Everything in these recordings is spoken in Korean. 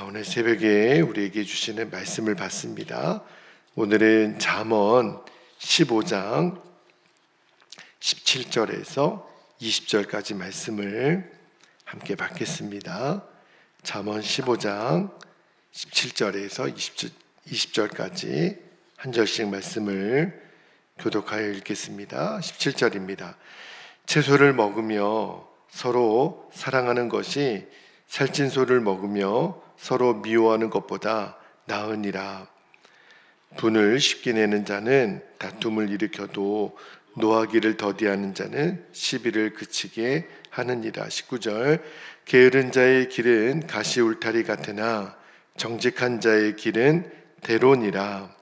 오늘 새벽에 우리에게 주시는 말씀을 받습니다. 오늘은 잠언 15장 17절에서 20절까지 말씀을 함께 받겠습니다. 잠언 15장 17절에서 20절까지 한 절씩 말씀을 교독하여 읽겠습니다. 17절입니다. 채소를 먹으며 서로 사랑하는 것이 살찐 소를 먹으며 서로 미워하는 것보다 나으니라. 분을 쉽게 내는 자는 다툼을 일으켜도 노하기를 더디하는 자는 시비를 그치게 하느니라. 19절. 게으른 자의 길은 가시 울타리 같으나 정직한 자의 길은 대로니라.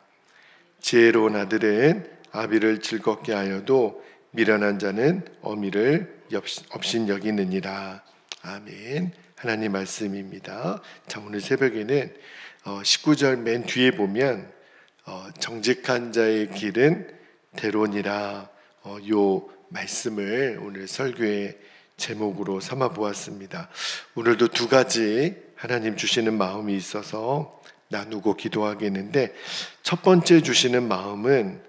지혜로운 아들은 아비를 즐겁게 하여도 미련한 자는 어미를 업신여기느니라. 아멘. 하나님 말씀입니다. 자, 오늘 새벽에는 19절 맨 뒤에 보면 정직한 자의 길은 대로니라, 요 말씀을 오늘 설교의 제목으로 삼아 보았습니다. 오늘도 두 가지 하나님 주시는 마음이 있어서 나누고 기도하겠는데, 첫 번째 주시는 마음은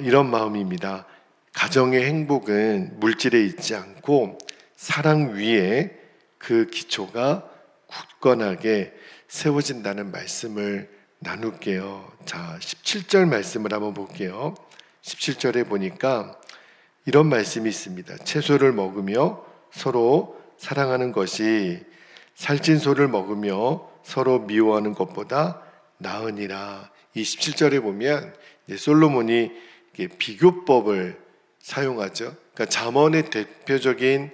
이런 마음입니다. 가정의 행복은 물질에 있지 않고 사랑 위에 그 기초가 굳건하게 세워진다는 말씀을 나눌게요. 자, 17절 말씀을 한번 볼게요. 17절에 보니까 이런 말씀이 있습니다. 채소를 먹으며 서로 사랑하는 것이 살찐 소를 먹으며 서로 미워하는 것보다 나으니라. 이 17절에 보면 솔로몬이 비교법을 사용하죠. 그러니까 잠언의 대표적인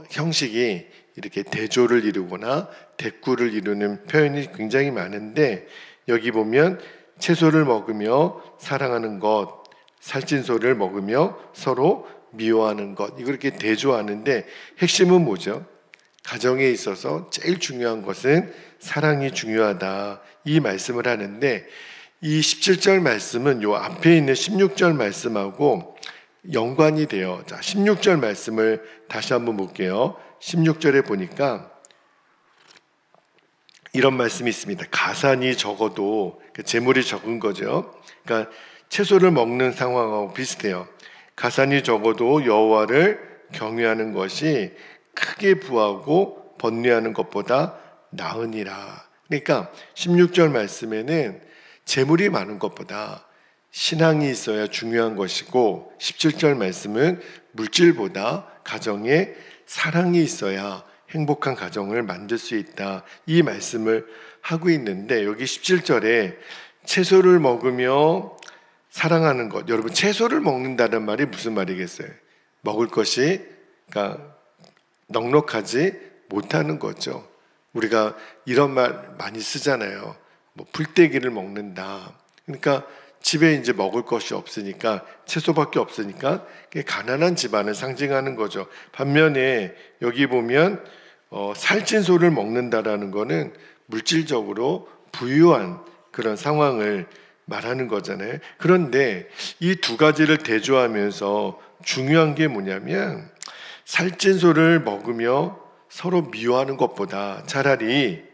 형식이 이렇게 대조를 이루거나 대꾸를 이루는 표현이 굉장히 많은데, 여기 보면 채소를 먹으며 사랑하는 것, 살찐 소를 먹으며 서로 미워하는 것, 이렇게 대조하는데 핵심은 뭐죠? 가정에 있어서 제일 중요한 것은 사랑이 중요하다, 이 말씀을 하는데, 이 17절 말씀은 요 앞에 있는 16절 말씀하고 연관이 돼요. 자, 16절 말씀을 다시 한번 볼게요. 16절에 보니까 이런 말씀이 있습니다. 가산이 적어도, 재물이 적은 거죠. 그러니까 채소를 먹는 상황하고 비슷해요. 가산이 적어도 여호와를 경외하는 것이 크게 부하고 번뇌하는 것보다 나으니라. 그러니까 16절 말씀에는 재물이 많은 것보다 신앙이 있어야 중요한 것이고, 17절 말씀은 물질보다 가정에 사랑이 있어야 행복한 가정을 만들 수 있다, 이 말씀을 하고 있는데, 여기 17절에 채소를 먹으며 사랑하는 것, 여러분 채소를 먹는다는 말이 무슨 말이겠어요? 먹을 것이 넉넉하지 못하는 거죠. 우리가 이런 말 많이 쓰잖아요. 풀떼기를 먹는다. 그러니까 집에 이제 먹을 것이 없으니까, 채소밖에 없으니까 가난한 집안을 상징하는 거죠. 반면에 여기 보면 살찐 소를 먹는다라는 거는 물질적으로 부유한 그런 상황을 말하는 거잖아요. 그런데 이 두 가지를 대조하면서 중요한 게 뭐냐면, 살찐 소를 먹으며 서로 미워하는 것보다 차라리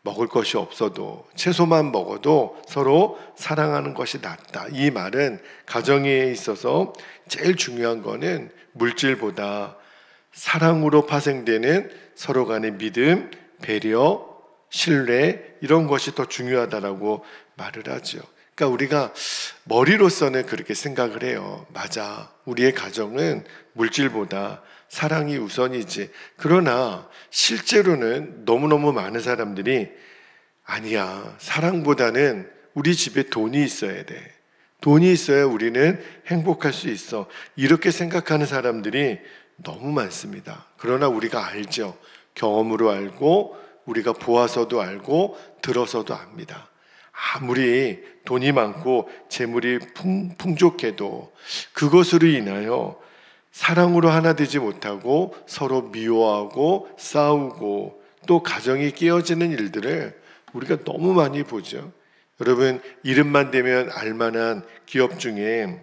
먹을 것이 없어도 채소만 먹어도 서로 사랑하는 것이 낫다. 이 말은 가정에 있어서 제일 중요한 거는 물질보다 사랑으로 파생되는 서로 간의 믿음, 배려, 신뢰, 이런 것이 더 중요하다라고 말을 하죠. 그러니까 우리가 머리로서는 그렇게 생각을 해요. 맞아, 우리의 가정은 물질보다 사랑이 우선이지. 그러나 실제로는 너무너무 많은 사람들이 아니야, 사랑보다는 우리 집에 돈이 있어야 돼, 돈이 있어야 우리는 행복할 수 있어, 이렇게 생각하는 사람들이 너무 많습니다. 그러나 우리가 알죠. 경험으로 알고, 우리가 보아서도 알고 들어서도 압니다. 아무리 돈이 많고 재물이 풍족해도 그것으로 인하여 사랑으로 하나 되지 못하고 서로 미워하고 싸우고 또 가정이 깨어지는 일들을 우리가 너무 많이 보죠. 여러분, 이름만 대면 알만한 기업 중에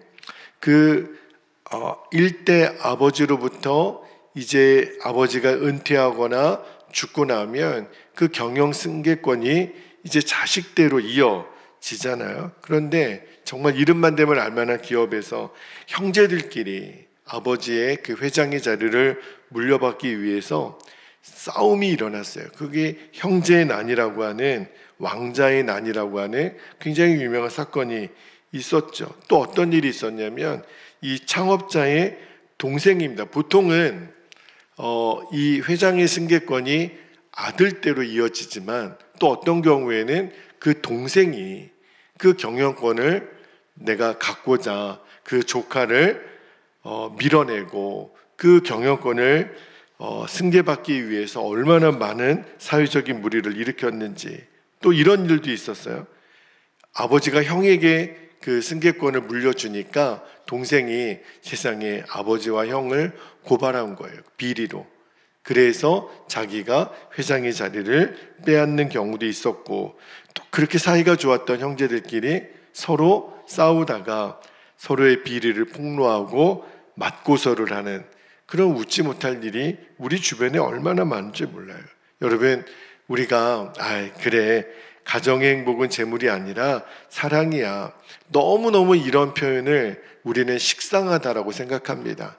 일대 아버지로부터 이제 아버지가 은퇴하거나 죽고 나면 그 경영 승계권이 이제 자식대로 이어지잖아요. 그런데 정말 이름만 대면 알만한 기업에서 형제들끼리 아버지의 그 회장의 자리를 물려받기 위해서 싸움이 일어났어요. 그게 형제의 난이라고 하는, 왕자의 난이라고 하는 굉장히 유명한 사건이 있었죠. 또 어떤 일이 있었냐면 이 창업자의 동생입니다. 보통은 이 회장의 승계권이 아들대로 이어지지만 또 어떤 경우에는 그 동생이 그 경영권을 내가 갖고자 그 조카를 밀어내고 그 경영권을 승계받기 위해서 얼마나 많은 사회적인 무리를 일으켰는지, 또 이런 일도 있었어요. 아버지가 형에게 그 승계권을 물려주니까 동생이 세상에 아버지와 형을 고발한 거예요. 비리로. 그래서 자기가 회장의 자리를 빼앗는 경우도 있었고, 또 그렇게 사이가 좋았던 형제들끼리 서로 싸우다가 서로의 비리를 폭로하고 맞고서를 하는 그런 웃지 못할 일이 우리 주변에 얼마나 많은지 몰라요. 여러분, 우리가 그래, 가정의 행복은 재물이 아니라 사랑이야, 너무너무 이런 표현을 우리는 식상하다라고 생각합니다.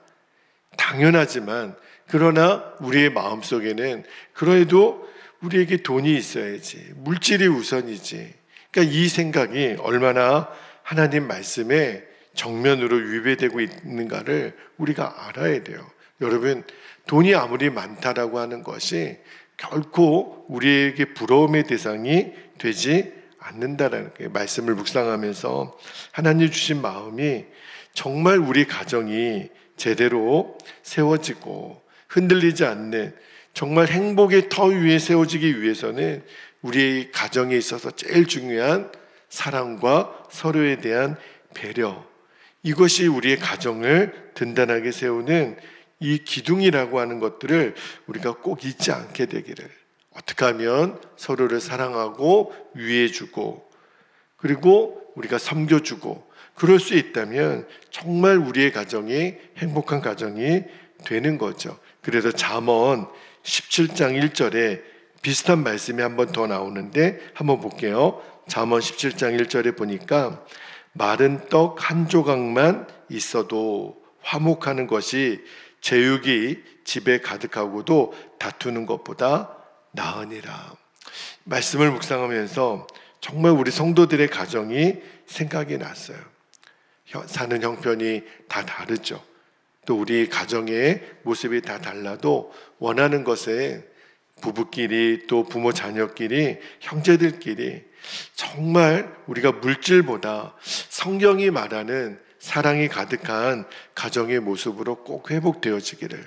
당연하지만, 그러나 우리의 마음속에는 그래도 우리에게 돈이 있어야지, 물질이 우선이지. 그러니까 이 생각이 얼마나 하나님 말씀에 정면으로 위배되고 있는가를 우리가 알아야 돼요. 여러분, 돈이 아무리 많다라고 하는 것이 결코 우리에게 부러움의 대상이 되지 않는다라는 말씀을 묵상하면서 하나님 주신 마음이 정말 우리 가정이 제대로 세워지고 흔들리지 않는 정말 행복의 터 위에 세워지기 위해서는 우리 가정에 있어서 제일 중요한 사랑과 서로에 대한 배려, 이것이 우리의 가정을 든든하게 세우는 이 기둥이라고 하는 것들을 우리가 꼭 잊지 않게 되기를. 어떻게 하면 서로를 사랑하고 위해주고 그리고 우리가 섬겨주고 그럴 수 있다면 정말 우리의 가정이 행복한 가정이 되는 거죠. 그래서 잠언 17장 1절에 비슷한 말씀이 한 번 더 나오는데 한번 볼게요. 잠언 17장 1절에 보니까 마른 떡 한 조각만 있어도 화목하는 것이 제육이 집에 가득하고도 다투는 것보다 나으니라. 말씀을 묵상하면서 정말 우리 성도들의 가정이 생각이 났어요. 사는 형편이 다 다르죠. 또 우리 가정의 모습이 다 달라도 원하는 것은 부부끼리 또 부모 자녀끼리 형제들끼리 정말 우리가 물질보다 성경이 말하는 사랑이 가득한 가정의 모습으로 꼭 회복되어지기를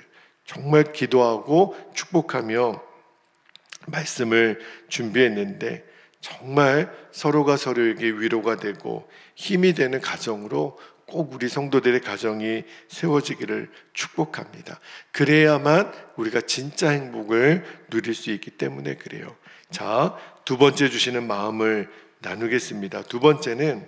정말 기도하고 축복하며 말씀을 준비했는데 정말 서로가 서로에게 위로가 되고 힘이 되는 가정으로 꼭 우리 성도들의 가정이 세워지기를 축복합니다. 그래야만 우리가 진짜 행복을 누릴 수 있기 때문에 그래요. 자, 두 번째 주시는 마음을 나누겠습니다. 두 번째는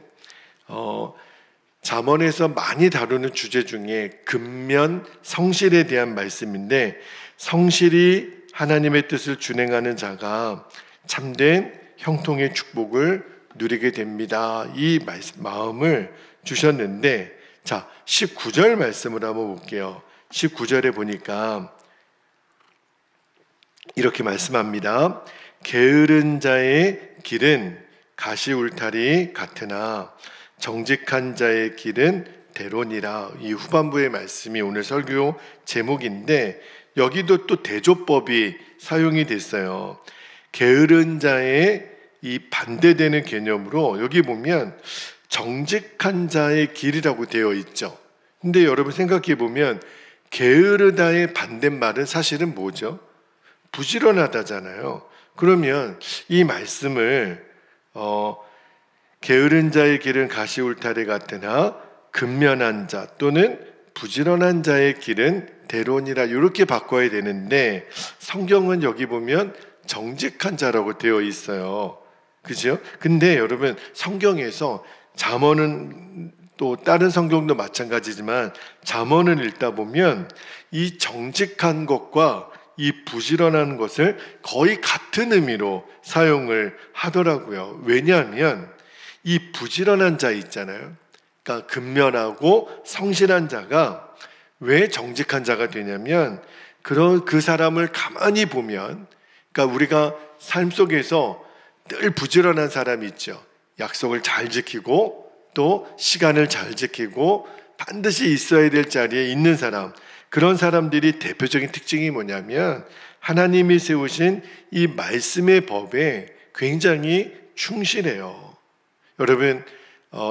잠언에서 많이 다루는 주제 중에 근면, 성실에 대한 말씀인데, 성실이 하나님의 뜻을 준행하는 자가 참된 형통의 축복을 누리게 됩니다. 이 마음을 주셨는데, 자, 19절 말씀을 한번 볼게요. 19절에 보니까 이렇게 말씀합니다. 게으른 자의 길은 가시 울타리 같으나 정직한 자의 길은 대론이라. 이 후반부의 말씀이 오늘 설교 제목인데, 여기도 또 대조법이 사용이 됐어요. 게으른 자의 이 반대되는 개념으로 여기 보면 정직한 자의 길이라고 되어 있죠. 근데 여러분 생각해 보면 게으르다의 반대말은 사실은 뭐죠? 부지런하다잖아요. 그러면 이 말씀을 게으른 자의 길은 가시 울타리 같으나 근면한 자 또는 부지런한 자의 길은 대론이라 이렇게 바꿔야 되는데, 성경은 여기 보면 정직한 자라고 되어 있어요. 그죠? 근데 여러분 성경에서 잠언은 또 다른 성경도 마찬가지지만 잠언을 읽다 보면 이 정직한 것과 이 부지런한 것을 거의 같은 의미로 사용을 하더라고요. 왜냐하면 이 부지런한 자 있잖아요. 그러니까 근면하고 성실한 자가 왜 정직한 자가 되냐면 그 사람을 가만히 보면, 그러니까 우리가 삶 속에서 늘 부지런한 사람이 있죠. 약속을 잘 지키고 또 시간을 잘 지키고 반드시 있어야 될 자리에 있는 사람, 그런 사람들이 대표적인 특징이 뭐냐면 하나님이 세우신 이 말씀의 법에 굉장히 충실해요. 여러분,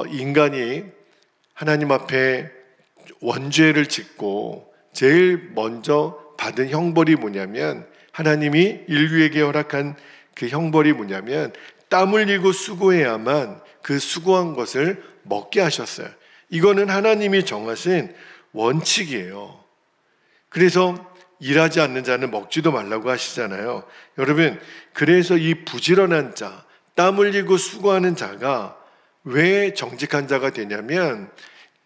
인간이 하나님 앞에 원죄를 짓고 제일 먼저 받은 형벌이 뭐냐면, 하나님이 인류에게 허락한 그 형벌이 뭐냐면 땀 흘리고 수고해야만 그 수고한 것을 먹게 하셨어요. 이거는 하나님이 정하신 원칙이에요. 그래서 일하지 않는 자는 먹지도 말라고 하시잖아요. 여러분, 그래서 이 부지런한 자, 땀 흘리고 수고하는 자가 왜 정직한 자가 되냐면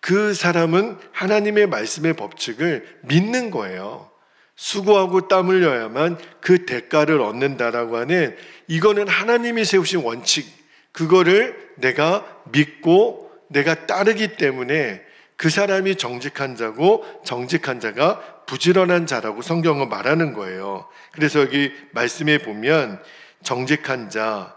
그 사람은 하나님의 말씀의 법칙을 믿는 거예요. 수고하고 땀 흘려야만 그 대가를 얻는다라고 하는, 이거는 하나님이 세우신 원칙, 그거를 내가 믿고 내가 따르기 때문에 그 사람이 정직한 자고, 정직한 자가 부지런한 자라고 성경은 말하는 거예요. 그래서 여기 말씀에 보면 정직한 자,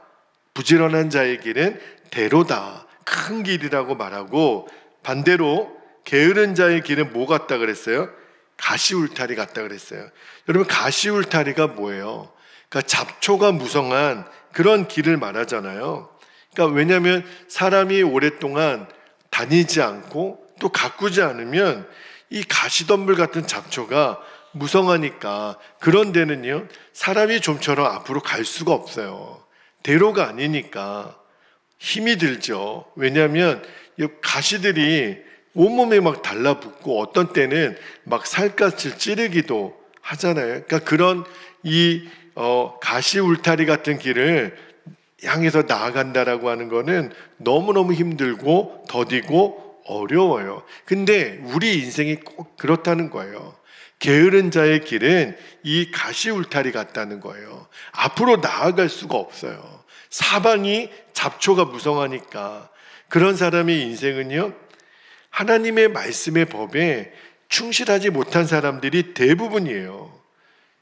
부지런한 자의 길은 대로다, 큰 길이라고 말하고, 반대로 게으른 자의 길은 뭐 같다 그랬어요? 가시울타리 같다 그랬어요. 여러분, 가시울타리가 뭐예요? 그러니까 잡초가 무성한 그런 길을 말하잖아요. 그러니까 왜냐하면 사람이 오랫동안 다니지 않고 또 가꾸지 않으면 이 가시덤불 같은 잡초가 무성하니까 그런 데는요, 사람이 좀처럼 앞으로 갈 수가 없어요. 대로가 아니니까 힘이 들죠. 왜냐하면 이 가시들이 온몸에 막 달라붙고 어떤 때는 막 살갗을 찌르기도 하잖아요. 그러니까 그런 이 가시 울타리 같은 길을 향해서 나아간다라고 하는 거는 너무너무 힘들고 더디고 어려워요. 근데 우리 인생이 꼭 그렇다는 거예요. 게으른 자의 길은 이 가시 울타리 같다는 거예요. 앞으로 나아갈 수가 없어요. 사방이 잡초가 무성하니까. 그런 사람의 인생은요, 하나님의 말씀의 법에 충실하지 못한 사람들이 대부분이에요.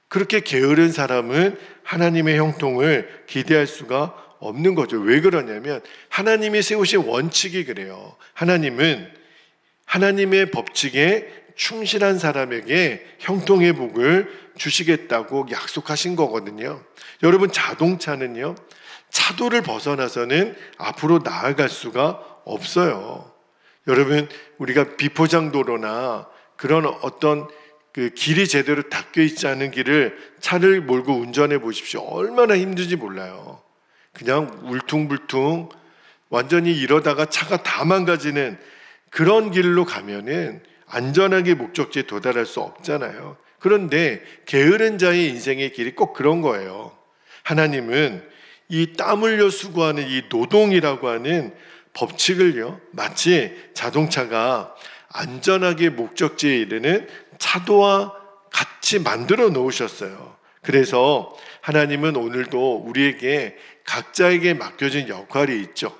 그렇게 게으른 사람은 하나님의 형통을 기대할 수가 없는 거죠. 왜 그러냐면 하나님이 세우신 원칙이 그래요. 하나님은 하나님의 법칙에 충실한 사람에게 형통의 복을 주시겠다고 약속하신 거거든요. 여러분, 자동차는요, 차도를 벗어나서는 앞으로 나아갈 수가 없어요. 여러분, 우리가 비포장도로나 그런 어떤 그 길이 제대로 닦여 있지 않은 길을 차를 몰고 운전해 보십시오. 얼마나 힘든지 몰라요. 그냥 울퉁불퉁 완전히 이러다가 차가 다 망가지는 그런 길로 가면은 안전하게 목적지에 도달할 수 없잖아요. 그런데 게으른 자의 인생의 길이 꼭 그런 거예요. 하나님은 이 땀 흘려 수고하는 이 노동이라고 하는 법칙을요, 마치 자동차가 안전하게 목적지에 이르는 차도와 같이 만들어 놓으셨어요. 그래서 하나님은 오늘도 우리에게 각자에게 맡겨진 역할이 있죠.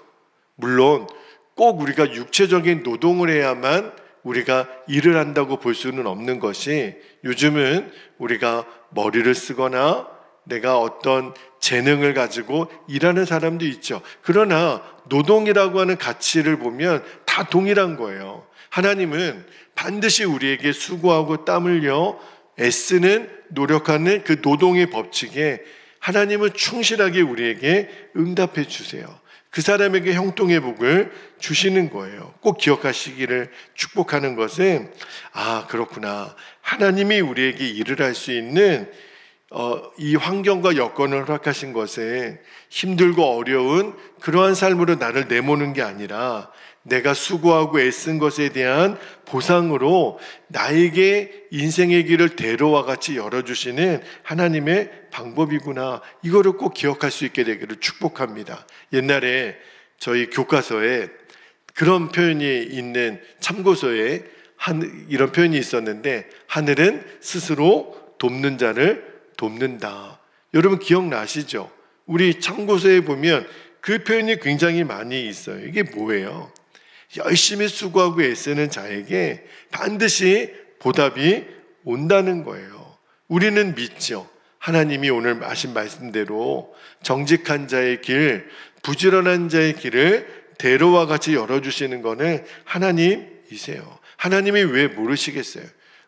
물론 꼭 우리가 육체적인 노동을 해야만 우리가 일을 한다고 볼 수는 없는 것이, 요즘은 우리가 머리를 쓰거나 내가 어떤 재능을 가지고 일하는 사람도 있죠. 그러나 노동이라고 하는 가치를 보면 다 동일한 거예요. 하나님은 반드시 우리에게 수고하고 땀 흘려 애쓰는, 노력하는 그 노동의 법칙에 하나님은 충실하게 우리에게 응답해 주세요. 그 사람에게 형통의 복을 주시는 거예요. 꼭 기억하시기를 축복하는 것은, 그렇구나, 하나님이 우리에게 일을 할 수 있는 이 환경과 여건을 허락하신 것은 힘들고 어려운 그러한 삶으로 나를 내모는 게 아니라 내가 수고하고 애쓴 것에 대한 보상으로 나에게 인생의 길을 대로와 같이 열어주시는 하나님의 방법이구나, 이거를 꼭 기억할 수 있게 되기를 축복합니다. 옛날에 저희 교과서에 그런 표현이 있는 참고서에 이런 표현이 있었는데, 하늘은 스스로 돕는 자를 돕는다. 여러분 기억나시죠? 우리 참고서에 보면 그 표현이 굉장히 많이 있어요. 이게 뭐예요? 열심히 수고하고 애쓰는 자에게 반드시 보답이 온다는 거예요. 우리는 믿죠. 하나님이 오늘 하신 말씀대로 정직한 자의 길, 부지런한 자의 길을 대로와 같이 열어주시는 것은 하나님이세요. 하나님이 왜 모르시겠어요?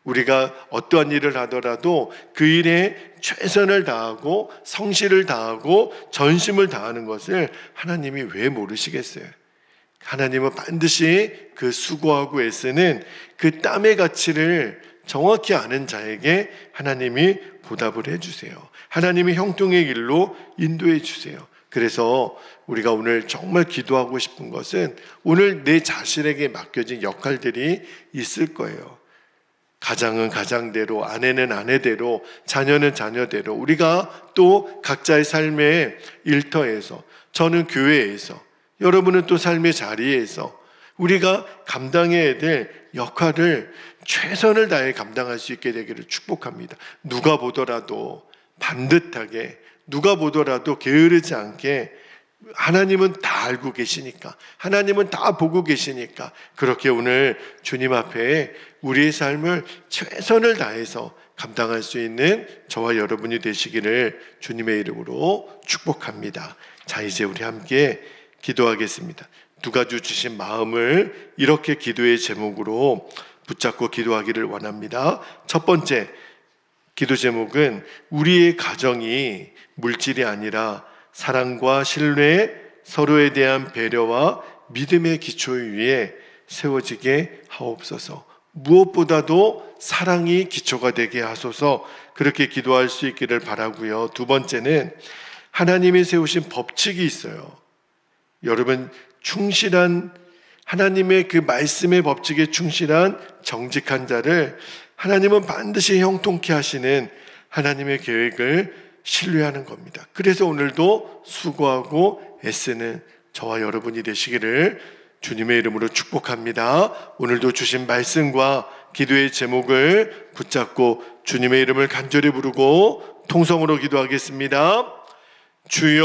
우리가 어떠한 일을 하더라도 그 일에 최선을 다하고 성실을 다하고 전심을 다하는 것을 하나님이 왜 모르시겠어요? 하나님은 반드시 그 수고하고 애쓰는 그 땀의 가치를 정확히 아는 자에게 하나님이 보답을 해주세요. 하나님이 형통의 길로 인도해 주세요. 그래서 우리가 오늘 정말 기도하고 싶은 것은 오늘 내 자신에게 맡겨진 역할들이 있을 거예요. 가장은 가장대로, 아내는 아내대로, 자녀는 자녀대로, 우리가 또 각자의 삶의 일터에서, 저는 교회에서, 여러분은 또 삶의 자리에서 우리가 감당해야 될 역할을 최선을 다해 감당할 수 있게 되기를 축복합니다. 누가 보더라도 반듯하게, 누가 보더라도 게으르지 않게, 하나님은 다 알고 계시니까, 하나님은 다 보고 계시니까 그렇게 오늘 주님 앞에 우리의 삶을 최선을 다해서 감당할 수 있는 저와 여러분이 되시기를 주님의 이름으로 축복합니다. 자, 이제 우리 함께 기도하겠습니다. 누가 주신 마음을 이렇게 기도의 제목으로 붙잡고 기도하기를 원합니다. 첫 번째 기도 제목은 우리의 가정이 물질이 아니라 사랑과 신뢰, 서로에 대한 배려와 믿음의 기초 위에 세워지게 하옵소서. 무엇보다도 사랑이 기초가 되게 하소서. 그렇게 기도할 수 있기를 바라고요. 두 번째는 하나님이 세우신 법칙이 있어요. 여러분, 충실한 하나님의 그 말씀의 법칙에 충실한 정직한 자를 하나님은 반드시 형통케 하시는 하나님의 계획을 신뢰하는 겁니다. 그래서 오늘도 수고하고 애쓰는 저와 여러분이 되시기를 주님의 이름으로 축복합니다. 오늘도 주신 말씀과 기도의 제목을 붙잡고 주님의 이름을 간절히 부르고 통성으로 기도하겠습니다. 주여